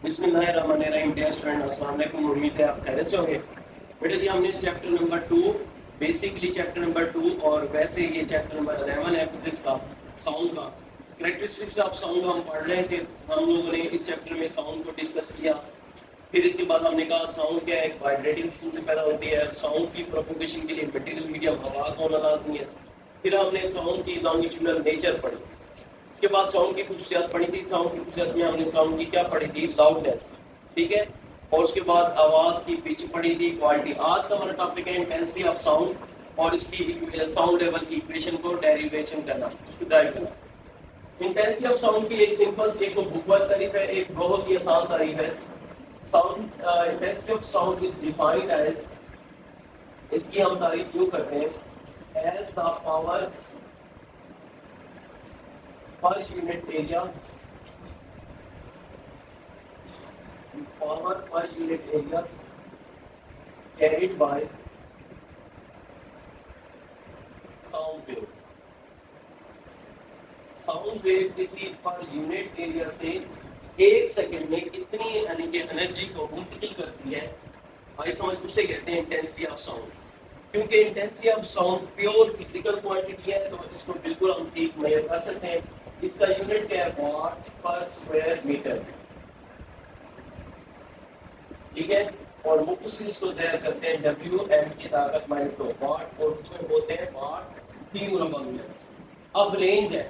बिस्मिल्लाहिर्रहमानिर्रहीम। Dear student, अस्सलाम वालेकुम। उम्मीद है आप खैरियत से होंगे। बेटा जी, हमने chapter number 2, basically chapter number 2 और वैसे ये चैप्टर नंबर 11 है फिजिक्स का, साउंड का। कैरेक्टरिस्टिक्स ऑफ साउंड हम पढ़ रहे थे। हम लोगों ने इस चैप्टर में साउंड को डिस्कस किया। फिर इसके बाद हमने कहा साउंड क्या है, एक वाइब्रेटिंग किस्म से पैदा होती है। साउंड की प्रोपगेशन के लिए मटेरियल मीडियम हवा का होना लाजमी है। फिर हमने साउंड की लॉन्गिट्यूडनल नेचर पढ़ी। इसके बाद साउंड की खुसूसियात पढ़ी थी। साउंड की खुसूसियात में हमने साउंड की क्या पढ़ी थी, लाउडनेस, ठीक है। और उसके बाद आवाज की पिच पढ़ी थी, क्वालिटी। आज का हमारा टॉपिक है इंटेंसिटी ऑफ साउंड और इसकी साउंड लेवल की इक्वेशन को डेरिवेशन करना, उसको ड्राइव करना। इंटेंसिटी ऑफ साउंड की एक सिंपल, एक तो बुकवर्क तारीफ है, एक बहुत ही आसान तारीफ है। Sound intensity of sound is defined as, इसकी हम तारीफ यूं करते हैं, as the power per unit area, power per unit area carried by sound wave। Sound wave किसी पर यूनिट एरिया से एक सेकंड में कितनी यानी कि एनर्जी को मुंतकिल करती है, भाई समझ, उसे कहते हैं इंटेंसिटी ऑफ साउंड। क्योंकि intensity of sound pure physical quantity है, तो इसको बिल्कुल हम ठीक मेजर कर सकते हैं। इसका यूनिट क्या है, वाट पर स्क्वायर मीटर, ठीक है। और मुख्तसर इसको ज़ाहिर करते हैं डब्ल्यू एम की ताकत -2 वाट, और उसमें बोलते हैं वाट फी मुरबा मीटर। अब रेंज है,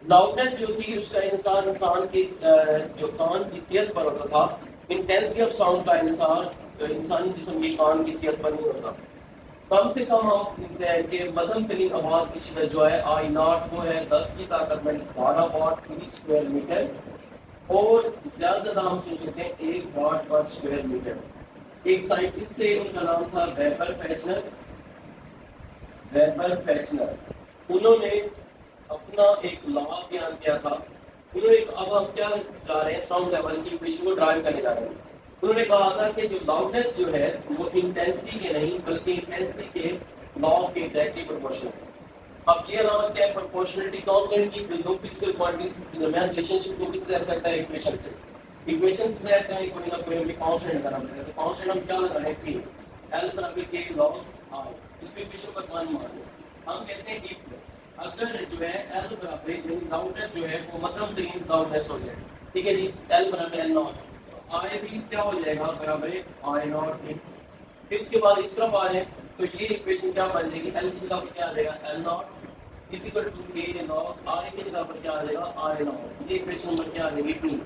लाउडनेस जो थी उसका इंसान की जो कान की सेहत पर होता था। इंटेंसिटी ऑफ साउंड का इंसानी जिस्म की कान की सेहत पर नहीं होता। कम से कम हम के मध्यम तरीन आवाज की शिदत जो है आई नॉट वो है 10 की ताकत -12 वाट फी स्क्वायर मीटर, और ज्यादा हम सोच सकते हैं 1 वाट पर स्क्वायर मीटर। एक साइंटिस्ट थे, उनका नाम था वेपर फेचनर। उन्होंने अपना एक लॉ बयान किया था। उन्होंने, अब हम क्या जा रहे हैं, साउंड लेवल की इक्वेशन को ड्राइव करने जा रहे हैं। उन्होंने कहा था कि जो लाउडनेस जो है वो इंटेंसिटी के नहीं बल्कि इंटेंसिटी के लॉ के डायरेक्टली प्रोपोर्शनल है। अब ये अलामत क्या है, प्रोपोर्शनलिटी कांस्टेंट की दो फिजिकल क्वांटिटीज के दरमियान रिलेशनशिप को किससे ज़ाहिर करता है, इक्वेशन से। इक्वेशन से ज़ाहिर करने कोई ना कोई हमें कांस्टेंट लगाना पड़ेगा। तो कांस्टेंट हम क्या लगा रहे हैं, p l बराबर k log r। इसको इक्वेशन पर मान मान लो। हम कहते हैं इफ अगर जो है l बराबर यानी लाउडनेस जो है वो मध्यम तरीन लाउडनेस हो जाए, ठीक है जी, l बराबर l नॉट, तो i भी क्या हो जाएगा, बराबर i नॉट। फिर इसके बाद इस तरफ आ जाए तो ये इक्वेशन क्या बन जाएगी, l की जगह पर क्या आ जाएगा, l not is equal to k log r की जगह पर क्या आ जाएगा, r नॉट। ये इक्वेशन नंबर क्या आ जाएगी, 2।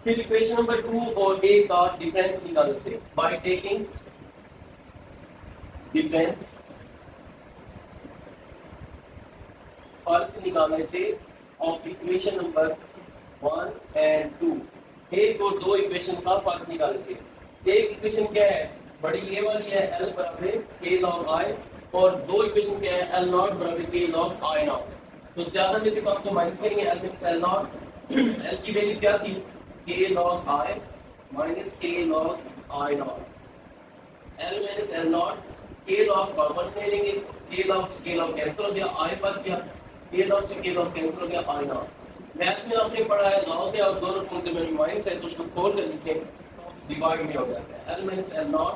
फिर इक्वेशन नंबर 2 और a का डिफरेंस निकाल से बाय टेकिंग डिफरेंस, फर्क निकालने से ऑफ इक्वेशन नंबर 1 एंड 2। एक और दो इक्वेशन का फर्क निकालने से, एक इक्वेशन क्या है, बड़ी ये वाली है l बराबर k log i, और दो इक्वेशन क्या है, l नॉट बराबर k log i नॉट। तो ज्यादा में से कम तो माइनस करेंगे, l means l not, l की वैल्यू क्या थी, k log i minus k log i not. l minus l not, k log common ले लेंगे, k log से k log कैंसिल हो गया, i बच गया, k log से k log कैंसिल हो गया, i नॉट। मैथ में आपने पढ़ा है लॉग है और दोनों पंक्ति में माइनस है, तो उसको खोल कर लिखें डिवाइड में हो जाता है, l माइनस l नॉट,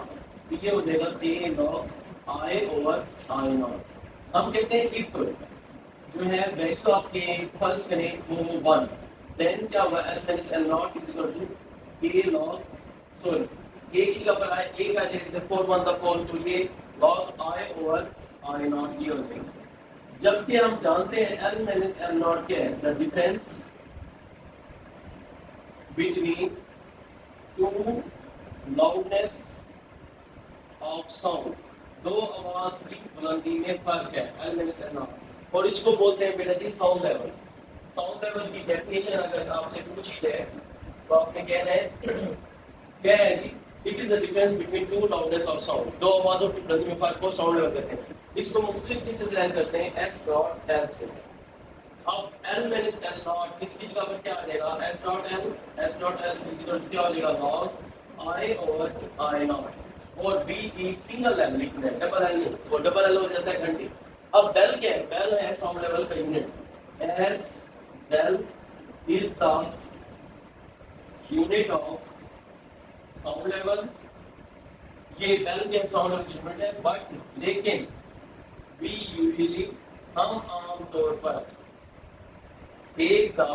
ये हो जाएगा k log i over i not. हम कहते हैं इफ जो है वैल्यू ऑफ k फर्स्ट करें वो 1, देन क्या होगा, l minus l not is equal to k log, sorry k की जगह पर आए a का जैसे 4 1 था 4, तो ये log i over i not ये हो जाएगा। जबकि हम जानते हैं l माइनस l नॉट क्या है, the difference between two loudness of sound, दो आवाज की बुलंदी में फर्क है, l माइनस l नॉट। और इसको बोलते हैं बेटा जी साउंड लेवल। साउंड लेवल की डेफिनेशन अगर आपसे पूछी जाए तो आपने कहना है क्या है जी, it is the difference between two loudness of sound, दो आवाजों की बुलंदी में फर्क को साउंड लेवल कहते हैं। इसको मुख्तलिफ किससे ज़ाहिर करते हैं, s डॉट l से। अब l माइनस l नॉट किसकी जगह पर क्या आ जाएगा, s dot l is equal to क्या हो जाएगा, log i over i not. और b की सिंगल l लिखना है, डबल l नहीं, और डबल l हो जाता है घंटे। अब डेल क्या है, डेल है साउंड लेवल का यूनिट, s डेल is the unit of sound level, ये बेल के साउंड लेवल यूनिट है, बट लेकिन वी यूजुअली हम आमतौर पर एक का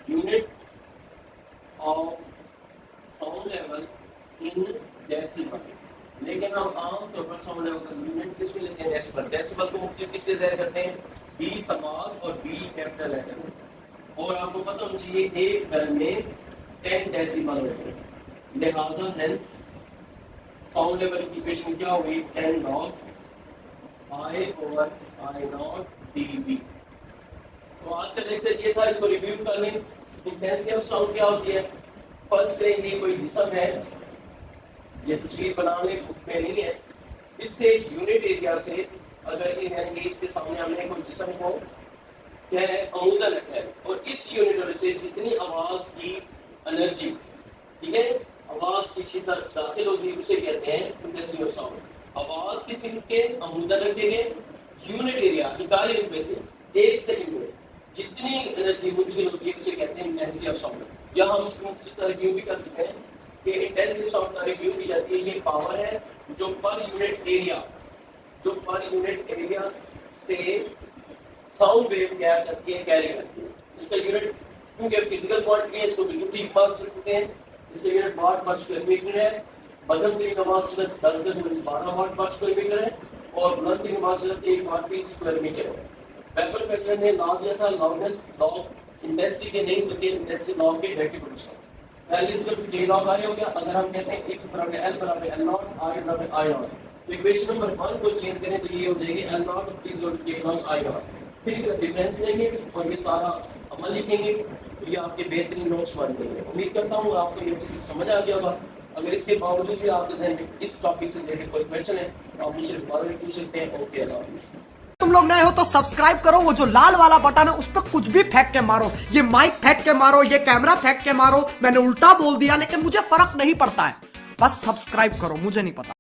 unit of sound level in decibel, लेकिन हम आमतौर पर साउंड लेवल का यूनिट किस में लेते हैं? डेसिबल। डेसिबल को मुख्तलिफ किससे ज़ाहिर करते हैं? बी स्मॉल और बी कैपिटल लेटर। और आपको पता होना चाहिए एक बेल में 10 डेसिबल होते हैं, लिहाजा हेंस साउंड लेवल की इक्वेशन क्या होगी? 10 log I over I naught dB। तो आज का लेक्चर ये था, इसको रिव्यू कर लें। इंटेंसिटी ऑफ साउंड क्या होती है? फर्स्ट करेंगे कोई जिस्म है, ये तस्वीर बनाने में नहीं है, इससे यूनिट एरिया से अगर ये यानी इसके सामने हमने कोई जिस्म को क्या है अमूदन रखा है, और इस यूनिट एरिया से जितनी आवाज की एनर्जी, ठीक है, आवाज की शिद्दत दाखिल होगी उसे कहते हैं इंटेंसिटी ऑफ साउंड। आवाज की सिम के अमूदन रखेंगे, यूनिट एरिया इकाई यूनिट में से 1 सेकंड में जितनी एनर्जी मुंतकिल होती है उसे कहते हैं इंटेंसिटी ऑफ साउंड। या हम इसको मुख्तलिफ रिव्यू भी कर सकते हैं कि इंटेंसिटी ऑफ साउंड का रिव्यू की जाती है, ये पावर है जो पर यूनिट एरिया से साउंड वेव क्या करती है, कैरी करती है। इसका यूनिट क्योंकि फिजिकल क्वांटिटी है, इसको बिल्कुल ठीक बात कर सकते हैं। इसका यूनिट वाट पर स्क्वायर मीटर है, मध्यम तरीन आवाज से 10 का 12 वाट पर स्क्वायर मीटर है, और बुलंद तरीन आवाज से 1 वाट पर स्क्वायर मीटर है। वेबर फ्रैक्चर ने लॉ दिया था, लाउडनेस लॉ इंटेंसिटी के नहीं बल्कि इंटेंसिटी लॉ के direct proportional. L is equal to K log I हो गया। अगर हम कहते हैं X बराबर L बराबर L नॉट, I बराबर I नॉट, तो इक्वेशन नंबर 1 को चेंज करें तो ये हो जाएगी L not is equal to K log I not. फिर डिफरेंस लेंगे और ये सारा अमल लिखेंगे, तो ये आपके बेहतरीन नोट्स बन जाएंगे। उम्मीद करता हूँ आपको ये चीज़ समझ आ गया होगा। अगर इसके बावजूद भी आपके जहन में इस टॉपिक से रिलेटेड कोई क्वेश्चन है तो आप मुझसे दोबारा भी पूछ सकते हैं। ओके, अल्लाह हाफिज़। तुम लोग नए हो तो सब्सक्राइब करो, वो जो लाल वाला बटन है उस पर कुछ भी फेंक के मारो, ये माइक फेंक के मारो, ये कैमरा फेंक के मारो, मैंने उल्टा बोल दिया लेकिन मुझे फर्क नहीं पड़ता है, बस सब्सक्राइब करो, मुझे नहीं पता।